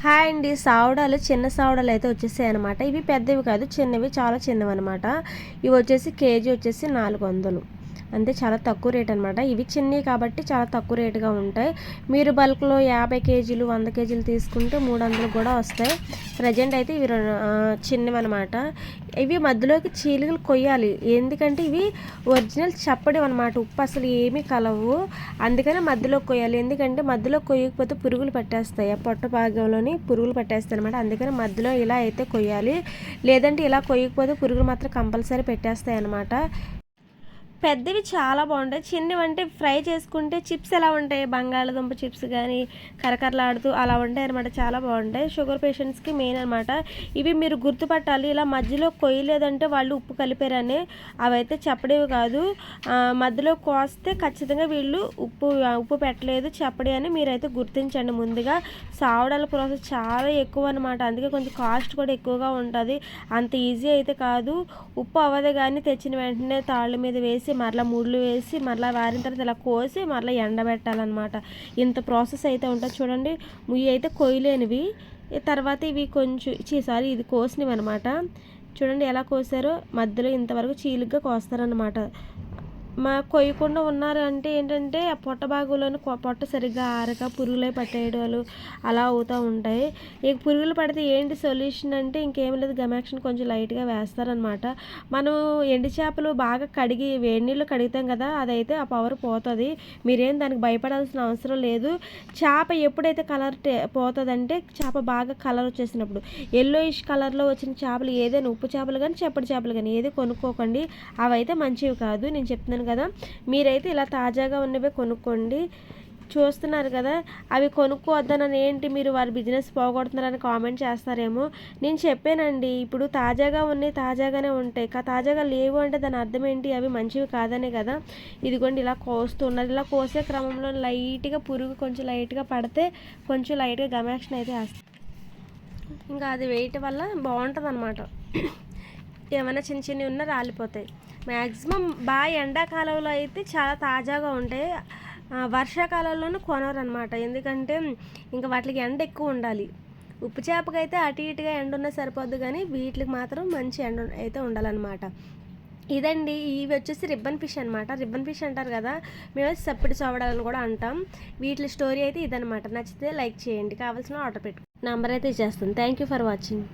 Hi అండి. సావడాలు చిన్న సావడాలు అయితే వచ్చేసాయి అనమాట. ఇవి పెద్దవి కాదు, చిన్నవి, చాలా చిన్నవి అనమాట. ఇవి వచ్చేసి కేజీ వచ్చేసి 400, అంటే చాలా తక్కువ రేట్ అనమాట. ఇవి చిన్నవి కాబట్టి చాలా తక్కువ రేటుగా ఉంటాయి. మీరు బల్క్లో 50 కేజీలు 100 కేజీలు తీసుకుంటే 300 కూడా వస్తాయి. ప్రజెంట్ అయితే ఇవి చిన్నవి అనమాట. ఇవి మధ్యలోకి చీలికలు కొయ్యాలి, ఎందుకంటే ఇవి ఒరిజినల్ చప్పడి అనమాట. ఉప్పు అసలు ఏమీ కలవు, అందుకనే మధ్యలో కొయ్యాలి. ఎందుకంటే మధ్యలో కొయ్యకపోతే పురుగులు పట్టేస్తాయి, ఆ పొట్ట భాగంలోని పురుగులు పట్టేస్తాయి అనమాట. అందుకని మధ్యలో ఇలా అయితే కొయ్యాలి, లేదంటే ఇలా కొయ్యకపోతే పురుగులు మాత్రం కంపల్సరీ పెట్టేస్తాయి అనమాట. పెద్దవి చాలా బాగుంటాయి. చిన్నవి అంటే ఫ్రై చేసుకుంటే చిప్స్ ఎలా ఉంటాయి, బంగాళదుంప చిప్స్ కానీ కరకరలాడుతూ అలా ఉంటాయి అనమాట, చాలా బాగుంటాయి. షుగర్ పేషెంట్స్కి మెయిన్ అనమాట. ఇవి మీరు గుర్తుపట్టాలి, ఇలా మధ్యలో కొయ్యలేదంటే వాళ్ళు ఉప్పు కలిపారని. అవైతే చెప్పడేవి కాదు, మధ్యలో కోస్తే ఖచ్చితంగా వీళ్ళు ఉప్పు పెట్టలేదు చెప్పడి అని మీరైతే గుర్తించండి ముందుగా. సావడాల ప్రాసెస్ చాలా ఎక్కువ అనమాట, అందుకే కొంచెం కాస్ట్ కూడా ఎక్కువగా ఉంటుంది. అంత ఈజీ అయితే కాదు. ఉప్పు అవ్వదు కానీ తెచ్చిన వెంటనే తాళ్ళ మీద వేసి మరలా ముళ్ళు వేసి మరలా వారిన తర్వాత ఇలా కోసి మరలా ఎండబెట్టాలన్నమాట. ఇంత ప్రాసెస్ అయితే ఉంటుంది చూడండి. ఇవి అయితే కొయ్యలేనివి. తర్వాత ఇవి కొంచెం సారీ ఇది కోసినవి అనమాట. చూడండి ఎలా కోసారో, మధ్యలో ఇంతవరకు చీలుగ్గా కోస్తారనమాట. కొయ్యకుండా ఉన్నారు అంటే ఏంటంటే ఆ పొట్ట భాగంలోని పొట్ట సరిగ్గా ఆరక పురుగులై పట్టేయడాలు అలా అవుతూ ఉంటాయి. ఇక పురుగులు పడితే ఏంటి సొల్యూషన్ అంటే ఇంకేం లేదు, గమాక్షన్ కొంచెం లైట్గా వేస్తారనమాట. మనం ఎండు చేపలు బాగా కడిగి వేడి నీళ్ళు కడుగుతాం కదా, అదైతే ఆ పవర్ పోతుంది. మీరేం దానికి భయపడాల్సిన అవసరం లేదు. చేప ఎప్పుడైతే కలర్ పోతుందంటే చేప బాగా కలర్ వచ్చేసినప్పుడు. ఎల్లోయిష్ కలర్లో వచ్చిన చేపలు ఏదైనా ఉప్పు చేపలు కానీ చెప్పడి చేపలు కానీ ఏది కొనుక్కోకండి, అవైతే మంచివి కాదు. నేను చెప్తున్నాను కదా, మీరైతే ఇలా తాజాగా ఉన్నవే కొనుక్కోండి. చూస్తున్నారు కదా, అవి కొనుక్కోవద్దనని ఏంటి మీరు వారి బిజినెస్ పోగొడుతున్నారని కామెంట్ చేస్తారేమో. నేను చెప్పానండి, ఇప్పుడు తాజాగా ఉన్నాయి తాజాగానే ఉంటాయి, తాజాగా లేవు అంటే దాని అర్థం ఏంటి, అవి మంచివి కాదనే కదా. ఇదిగోండి ఇలా కోస్తున్నారు. ఇలా కోసే క్రమంలో లైట్గా పురుగు కొంచెం లైట్గా పడితే కొంచెం లైట్గా గమాక్షన్ అయితే వేస్తుంది. ఇంకా అది వేయటం వల్ల బాగుంటుంది అనమాట. ఏమైనా చిన్న చిన్నవి ఉన్నా రాలిపోతాయి. మ్యాక్సిమం బాగా ఎండాకాలంలో అయితే చాలా తాజాగా ఉంటాయి, వర్షాకాలంలోనూ కొనరు అనమాట. ఎందుకంటే ఇంకా వాటికి ఎండ ఎక్కువ ఉండాలి. ఉప్పు చేపకైతే అటు ఇటుగా ఎండ ఉన్నా సరిపోద్దు, కానీ వీటికి మాత్రం మంచి ఎండ అయితే ఉండాలన్నమాట. ఇదండి, ఇవి వచ్చేసి రిబ్బన్ ఫిష్ అనమాట. రిబ్బన్ ఫిష్ అంటారు కదా, మేము సప్పిడి చవడాలని కూడా అంటాం. వీటి స్టోరీ అయితే ఇదనమాట. నచ్చితే లైక్ చేయండి, కావాల్సిన ఆర్డర్ పెట్టు, నంబర్ అయితే ఇచ్చేస్తాను. Thank you for watching.